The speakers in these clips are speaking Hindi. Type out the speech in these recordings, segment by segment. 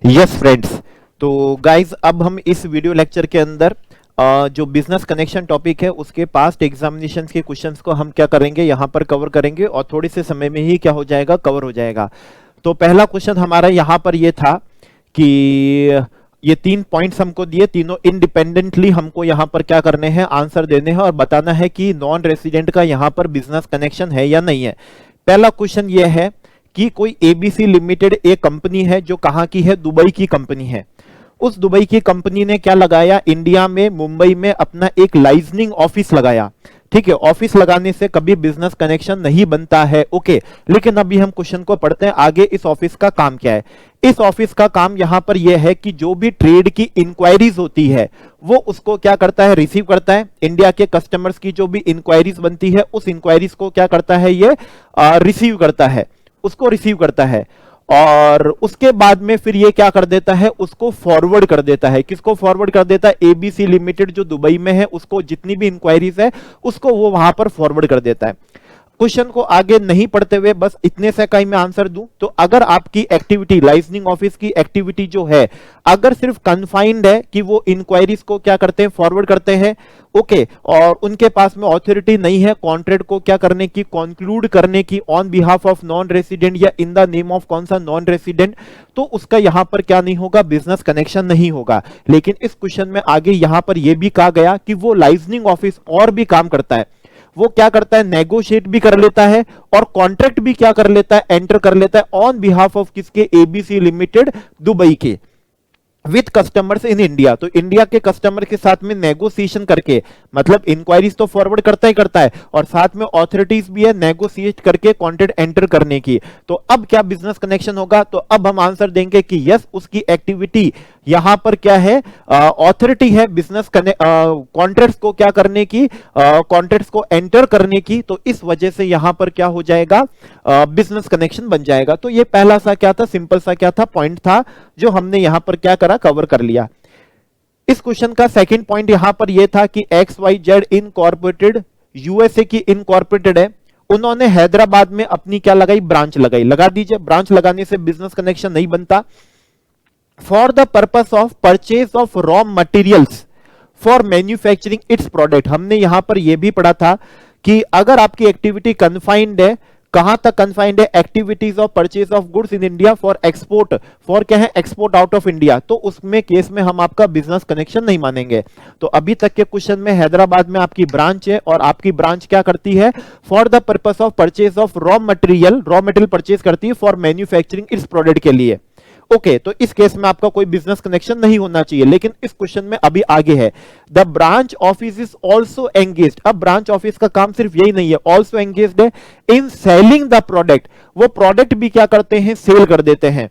Yes friends. तो गाइज अब हम इस वीडियो लेक्चर के अंदर जो बिजनेस कनेक्शन टॉपिक है उसके पास्ट एग्जामिनेशन के क्वेश्चंस को हम क्या करेंगे, यहाँ पर कवर करेंगे और थोड़े से समय में ही क्या हो जाएगा, कवर हो जाएगा। तो पहला क्वेश्चन हमारा यहाँ पर ये था कि ये 3 पॉइंट्स हमको दिए, तीनों इंडिपेंडेंटली हमको यहाँ पर क्या करने हैं, आंसर देने हैं और बताना है कि नॉन रेसिडेंट का यहाँ पर बिजनेस कनेक्शन है या नहीं है। पहला क्वेश्चन ये है कि कोई एबीसी लिमिटेड एक कंपनी है जो कहां की है, दुबई की कंपनी है। उस दुबई की कंपनी ने क्या लगाया, इंडिया में मुंबई में अपना एक लाइजनिंग ऑफिस लगाया। ठीक है, ऑफिस लगाने से कभी बिजनेस कनेक्शन नहीं बनता है। ओके, लेकिन अभी हम क्वेश्चन को पढ़ते हैं आगे। इस ऑफिस का काम क्या है? इस ऑफिस का काम यहां पर यह है कि जो भी ट्रेड की इंक्वायरीज होती है वो उसको क्या करता है, रिसीव करता है। इंडिया के कस्टमर्स की जो भी इंक्वायरीज बनती है उस इंक्वायरीज को क्या करता है, ये रिसीव करता है, उसको रिसीव करता है और उसके बाद में फिर ये क्या कर देता है, उसको फॉरवर्ड कर देता है। किसको फॉरवर्ड कर देता है? एबीसी लिमिटेड जो दुबई में है उसको जितनी भी इंक्वायरीज है उसको वो वहां पर फॉरवर्ड कर देता है। क्वेश्चन को आगे नहीं पढ़ते हुए बस इतने से का ही मैं आंसर दूं तो अगर आपकी एक्टिविटी, लाइजनिंग ऑफिस की एक्टिविटी जो है अगर सिर्फ कन्फाइंड है कि वो इंक्वायरीज को क्या करते हैं, फॉरवर्ड करते हैं, ओके, और उनके पास में ऑथोरिटी नहीं है कॉन्ट्रैक्ट को क्या करने की, कंक्लूड करने की on behalf of non resident या इन द नेम ऑफ कौन सा, नॉन रेसिडेंट, तो उसका यहां पर क्या नहीं होगा, बिजनेस कनेक्शन नहीं होगा। लेकिन इस क्वेश्चन में आगे यहां पर यह भी कहा गया कि वो लाइजनिंग ऑफिस और भी काम करता है। वो क्या करता है, नेगोशिएट भी कर लेता है और कॉन्ट्रैक्ट भी क्या कर लेता है, एंटर कर लेता है ऑन बिहाफ ऑफ किसके, एबीसी लिमिटेड दुबई के, विथ कस्टमर्स इन इंडिया। तो इंडिया के कस्टमर के साथ में नेगोशिएशन करके, मतलब इंक्वायरीज तो फॉरवर्ड करता ही करता है और साथ में ऑथोरिटीज भी है नेगोशिएट करके कॉन्ट्रैक्ट एंटर करने की। तो अब क्या बिजनेस कनेक्शन होगा? तो अब हम आंसर देंगे कि यस, उसकी एक्टिविटी यहां पर क्या है, ऑथोरिटी है बिजनेस कॉन्ट्रैक्ट्स को क्या करने की, कॉन्ट्रैक्ट्स को एंटर करने की। तो इस वजह से यहां पर क्या हो जाएगा, बिजनेस कनेक्शन बन जाएगा। तो ये पहला सा क्या था, सिंपल सा क्या था, पॉइंट था जो हमने यहां पर क्या करा, कवर कर लिया। इस क्वेश्चन का सेकंड पॉइंट यहां पर यह था कि XYZ इनकॉर्पोरेटेड यूएसए की इनकॉर्पोरेटेड है, उन्होंने हैदराबाद में अपनी क्या लगाई, ब्रांच लगाई। लगा दीजिए, ब्रांच लगाने से बिजनेस कनेक्शन नहीं बनता। For the purpose of purchase of raw materials for manufacturing it's product. हमने यहां पर यह भी पढ़ा था कि अगर आपकी एक्टिविटी कन्फाइंड है, कहां तक कन्फाइंड है, activities of purchase of goods in India for export, for क्या है, एक्सपोर्ट आउट ऑफ इंडिया, तो उसमें केस में हम आपका बिजनेस कनेक्शन नहीं मानेंगे। तो अभी तक के क्वेश्चन में हैदराबाद में आपकी ब्रांच है और आपकी ब्रांच क्या करती है, for the purpose of purchase of raw material purchase करती है फॉर मैन्युफैक्चरिंग इट्स प्रोडक्ट के लिए। ओके, तो इस केस में आपका कोई बिजनेस कनेक्शन नहीं होना चाहिए। लेकिन इस क्वेश्चन में अभी आगे है, the branch office is also engaged. अब ब्रांच ऑफिस का काम सिर्फ यही नहीं है, ऑल्सो एंगेज्ड है इन सेलिंग द प्रोडक्ट। वो प्रोडक्ट भी क्या करते हैं, सेल कर देते हैं।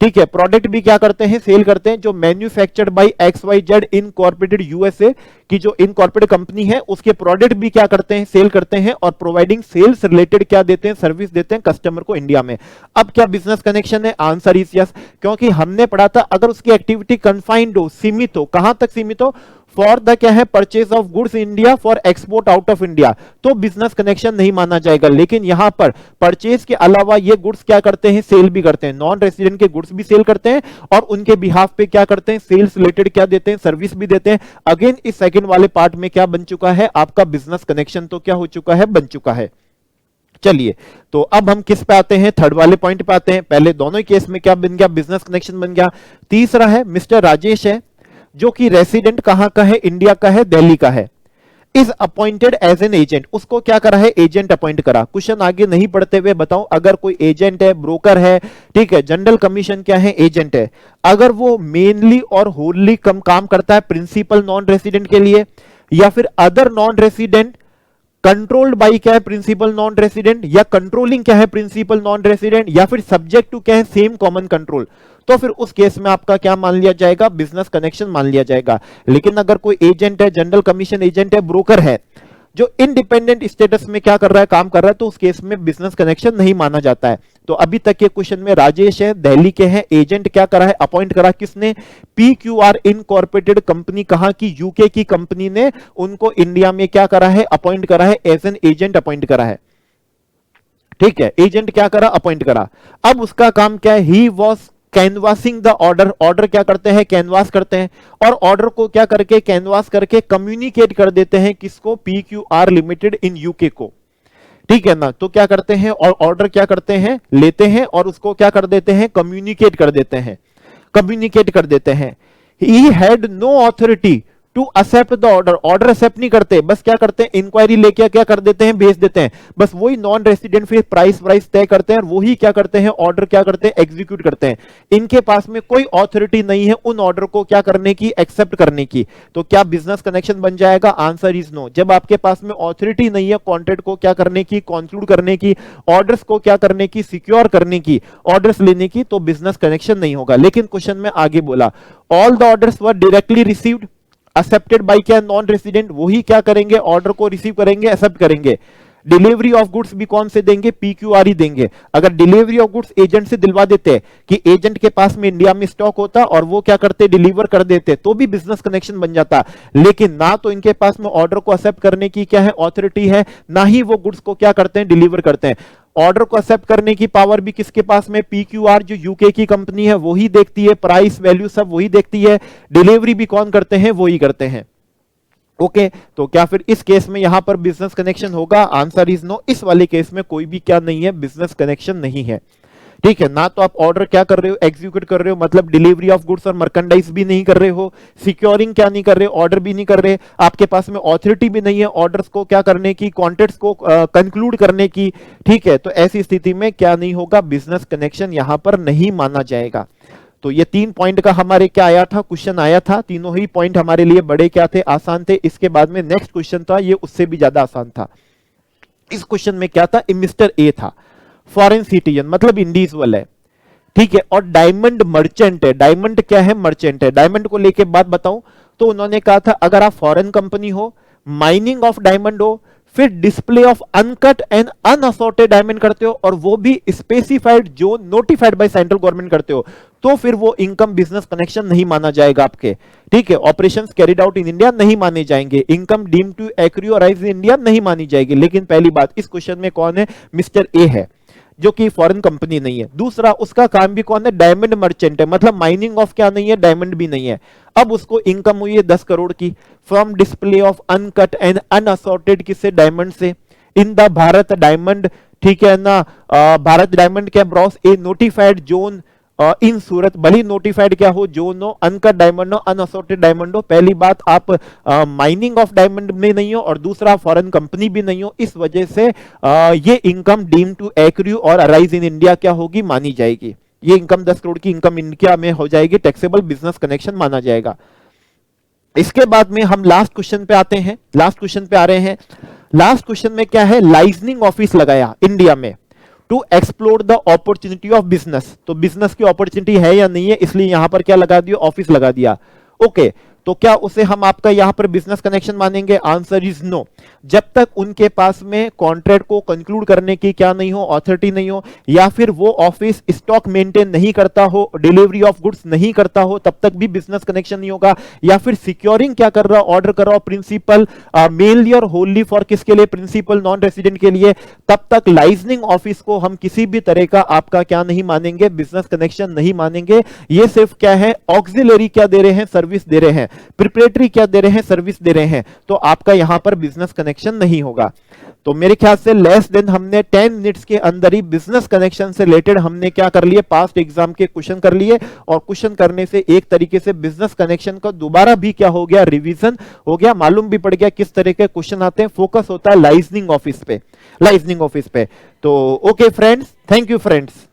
ठीक है, प्रोडक्ट भी क्या करते हैं, सेल करते हैं, जो manufactured by XYZ incorporated USA की जो इनकॉर्पोरेटेड कंपनी है उसके प्रोडक्ट भी क्या करते हैं, सेल करते हैं और प्रोवाइडिंग सेल्स रिलेटेड क्या देते हैं, सर्विस देते हैं कस्टमर को इंडिया में। अब क्या बिजनेस कनेक्शन है? आंसर इज यस, क्योंकि हमने पढ़ा था अगर उसकी एक्टिविटी कन्फाइंड हो, सीमित हो, कहां तक सीमित हो, फॉर द क्या है, purchase of goods India for export out of India, तो बिजनेस कनेक्शन नहीं माना जाएगा। लेकिन यहां पर परचेज के अलावा ये गुड्स क्या करते हैं, सेल भी करते हैं, नॉन रेसिडेंट के गुड्स भी सेल करते हैं और उनके बिहाफ पे क्या करते हैं, सेल्स रिलेटेड क्या देते हैं, सर्विस भी देते हैं। अगेन इस सेकंड वाले पार्ट में क्या बन चुका है, आपका बिजनेस कनेक्शन तो क्या हो चुका है, बन चुका है। चलिए, तो अब हम किस पे आते हैं, थर्ड वाले पॉइंट पे आते हैं। पहले दोनों ही केस में क्या बन गया, बिजनेस कनेक्शन बन गया। तीसरा है मिस्टर राजेश है जो कि रेसिडेंट कहां का है, इंडिया का है, दिल्ली का है, is appointed as an agent. उसको क्या करा है, एजेंट अपॉइंट करा। क्वेश्चन आगे नहीं पढ़ते हुए बताऊं, अगर कोई एजेंट है, ब्रोकर है, ठीक है, जनरल कमीशन क्या है, एजेंट है, अगर वो मेनली और होलली कम काम करता है प्रिंसिपल नॉन रेसिडेंट के लिए या फिर other non resident controlled by क्या है, प्रिंसिपल नॉन रेसिडेंट, या कंट्रोलिंग क्या है, प्रिंसिपल नॉन रेसिडेंट, या फिर सब्जेक्ट टू क्या है, सेम कॉमन कंट्रोल, तो फिर उस केस में आपका क्या मान लिया जाएगा, बिजनेस कनेक्शन मान लिया जाएगा। लेकिन अगर कोई एजेंट है, जनरल कमीशन एजेंट है, ब्रोकर है, जो इंडिपेंडेंट स्टेटस में क्या कर रहा है, काम कर रहा है, तो उस केस में बिजनेस कनेक्शन नहीं माना जाता है। तो अभी तक के क्वेश्चन में राजेश है, दिल्ली के हैं, एजेंट क्या करा है, अपॉइंट करा किसने, PQR इनकॉर्पोरेटेड कंपनी, कहां की, यूके की कंपनी ने उनको इंडिया में क्या करा है, अपॉइंट करा है, एज एन एजेंट अपॉइंट करा है। ठीक है, एजेंट क्या करा, अपॉइंट करा। अब उसका काम क्या है, he was canvassing the order, order क्या करते हैं, कैनवास करते हैं, और ऑर्डर को क्या करके कैनवास करके कम्युनिकेट कर देते हैं किसको, PQR लिमिटेड इन यूके को, ठीक है ना। तो क्या करते हैं, और ऑर्डर क्या करते हैं, लेते हैं और उसको क्या कर देते हैं, कम्युनिकेट कर देते हैं, कम्युनिकेट कर देते हैं। He had no authority to accept the order, order accept नहीं करते, बस क्या करते हैं, इंक्वायरी लेके क्या कर देते हैं, भेज देते हैं, बस वही नॉन रेसिडेंट फिर प्राइस तय करते हैं और वही क्या करते हैं, ऑर्डर क्या करते हैं, एग्जीक्यूट करते हैं। इनके पास में कोई ऑथोरिटी नहीं है उन ऑर्डर को क्या करने की, एक्सेप्ट करने की। तो क्या बिजनेस कनेक्शन बन जाएगा, आंसर इज नो। जब आपके पास में ऑथोरिटी नहीं है कॉन्ट्रैक्ट को क्या करने की, कंक्लूड करने की, ऑर्डर्स को क्या करने की, सिक्योर करने की, ऑर्डर्स लेने की, तो बिजनेस कनेक्शन नहीं होगा। लेकिन क्वेश्चन में आगे बोला, all the orders were directly received, accepted by क्या, नॉन रेसिडेंट, वही क्या करेंगे, ऑर्डर को रिसीव करेंगे, एक्सेप्ट करेंगे। डिलीवरी ऑफ गुड्स भी कौन से देंगे, PQR ही देंगे। अगर डिलीवरी ऑफ गुड्स एजेंट से दिलवा देते कि एजेंट के पास में इंडिया में स्टॉक होता और वो क्या करते, डिलीवर कर देते, तो भी बिजनेस कनेक्शन बन जाता। लेकिन ना तो इनके पास में ऑर्डर को एक्सेप्ट करने की क्या है, ऑथोरिटी है, ना ही वो गुड्स को क्या करते हैं, डिलीवर करते हैं। ऑर्डर को एक्सेप्ट करने की पावर भी किसके पास में, PQR जो यूके की कंपनी है वही देखती है, प्राइस वैल्यू सब वही देखती है, डिलीवरी भी कौन करते हैं, वही करते हैं। ओके तो क्या फिर इस केस में यहां पर बिजनेस कनेक्शन होगा, आंसर इज नो। इस वाले केस में कोई भी क्या नहीं है, बिजनेस कनेक्शन नहीं है, ठीक है ना। तो आप ऑर्डर क्या कर रहे हो, एग्जीक्यूट कर रहे हो, मतलब डिलीवरी ऑफ गुड्स और मर्केंडाइज भी नहीं कर रहे हो, सिक्योरिंग क्या नहीं कर रहे, ऑर्डर भी नहीं कर रहे, आपके पास में ऑथोरिटी भी नहीं है ऑर्डर्स को क्या करने की, कॉन्ट्रैक्ट्स को कंक्लूड करने की, ठीक है। तो ऐसी स्थिति में क्या नहीं होगा, बिजनेस कनेक्शन यहां पर नहीं माना जाएगा। तो ये 3 पॉइंट का हमारे क्या आया था, क्वेश्चन आया था, तीनों ही पॉइंट हमारे लिए बड़े क्या थे, आसान थे। इसके बाद में नेक्स्ट क्वेश्चन था, ये उससे भी ज्यादा आसान था। इस क्वेश्चन में क्या था, मिस्टर ए था, फॉरेन सिटीजन मतलब इंडिविजुअल है, ठीक है, और डायमंड मर्चेंट है। डायमंड क्या है, मर्चेंट है। डायमंड को लेके बात बताऊं तो उन्होंने कहा था अगर आप फॉरेन कंपनी हो, माइनिंग ऑफ डायमंड हो, फिर display of uncut and unassorted diamond करते हो, और वो भी specified zone notified by central government करते हो, तो फिर वो इनकम बिजनेस कनेक्शन नहीं माना जाएगा आपके, ठीक है। Operations carried out in India नहीं माने जाएंगे, income deem to accrue arise in India नहीं मानी जाएगी। लेकिन पहली बात, इस क्वेश्चन में कौन है, मिस्टर ए है, जो कि फॉरेन कंपनी नहीं है। दूसरा, उसका काम भी कौन है, डायमंड मर्चेंट है, मतलब माइनिंग ऑफ क्या नहीं है, डायमंड भी नहीं है। अब उसको इनकम हुई है 10 करोड़ की from display of uncut and unassorted, किससे, डायमंड से, इन द भारत डायमंड, ठीक है ना। भारत डायमंड क्या bourse a notified zone in Surat, भली नोटिफाइड क्या हो, जोन हो, अनकट डायमंड हो, अनअसॉर्टेड डायमंड हो। पहली बात, आप माइनिंग ऑफ डायमंड में नहीं हो, और दूसरा फॉरेन कंपनी भी नहीं हो, इस वजह से ये इनकम डीम टू एक्रू और अराइज इन इंडिया क्या होगी, मानी जाएगी। ये इनकम 10 करोड़ की इनकम इंडिया में हो जाएगी, टैक्सेबल बिजनेस कनेक्शन माना जाएगा। इसके बाद में हम लास्ट क्वेश्चन पे आते हैं, लास्ट क्वेश्चन पे आ रहे हैं। लास्ट क्वेश्चन में क्या है, लाइसेंसिंग ऑफिस लगाया इंडिया में to explore the opportunity of business. तो बिजनेस की अपॉर्चुनिटी है या नहीं है, इसलिए यहां पर क्या लगा दिया, ऑफिस लगा दिया। ओके तो क्या उसे हम आपका यहां पर बिजनेस कनेक्शन मानेंगे, आंसर इज नो। जब तक उनके पास में कॉन्ट्रैक्ट को कंक्लूड करने की क्या नहीं हो, अथॉरिटी नहीं हो, या फिर वो ऑफिस स्टॉक मेंटेन नहीं करता हो, डिलीवरी ऑफ गुड्स नहीं करता हो, तब तक भी बिजनेस कनेक्शन नहीं होगा। या फिर सिक्योरिंग क्या कर रहा, ऑर्डर कर रहा हो प्रिंसिपल मेनली और होली फॉर किसके लिए, प्रिंसिपल नॉन रेसिडेंट के लिए, तब तक लाइसेंसिंग ऑफिस को हम किसी भी तरह का आपका क्या नहीं मानेंगे, बिजनेस कनेक्शन नहीं मानेंगे। ये सिर्फ क्या है, ऑक्सिलरी क्या दे रहे हैं, सर्विस दे रहे हैं, प्रिपरेटरी क्या दे रहे हैं, सर्विस दे रहे हैं, तो आपका यहां पर बिजनेस कनेक्शन नहीं होगा। तो मेरे ख्याल से लेस देन हमने 10 मिनट्स के अंदर ही बिजनेस कनेक्शन से रिलेटेड हमने क्या कर लिए, पास्ट एग्जाम के क्वेश्चन कर लिए, और क्वेश्चन करने से एक तरीके से बिजनेस कनेक्शन का दोबारा भी क्या हो गया, रिवीजन हो गया, मालूम भी पड़ गया किस तरह के क्वेश्चन आते हैं। फोकस होता है लाइसेंसिंग ऑफिस पे, लाइसेंसिंग ऑफिस पे। तो okay friends, thank you friends.